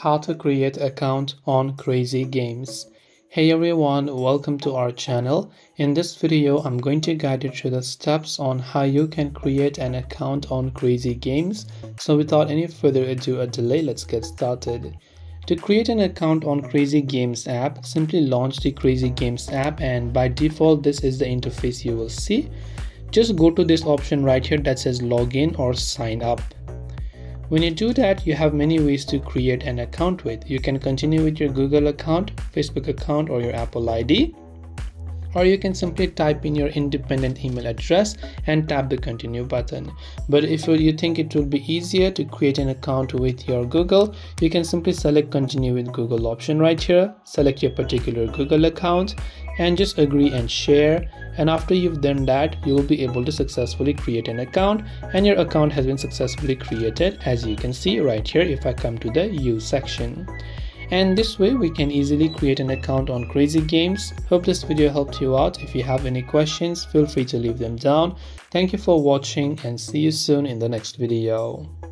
how to create account on CrazyGames. Hey everyone, welcome to our channel. In this video, I'm going to guide you through the steps on how you can create an account on CrazyGames. So without any further ado or delay, let's get started. To create an account on CrazyGames app, simply launch the CrazyGames app, and by default this is the interface you will see. Just go to this option right here that says login or sign up. When you do that, you have many ways to create an account with. You can continue with your Google account, Facebook account, or your Apple ID. Or you can simply type in your independent email address and tap the continue button. But if you think it will be easier to create an account with your Google, you can simply select continue with Google option right here, select your particular Google account and just agree and share. And after you've done that, you will be able to successfully create an account, and your account has been successfully created, as you can see right here if I come to the use section. And this way we can easily create an account on CrazyGames. Hope this video helped you out. If you have any questions, feel free to leave them down. Thank you for watching and see you soon in the next video.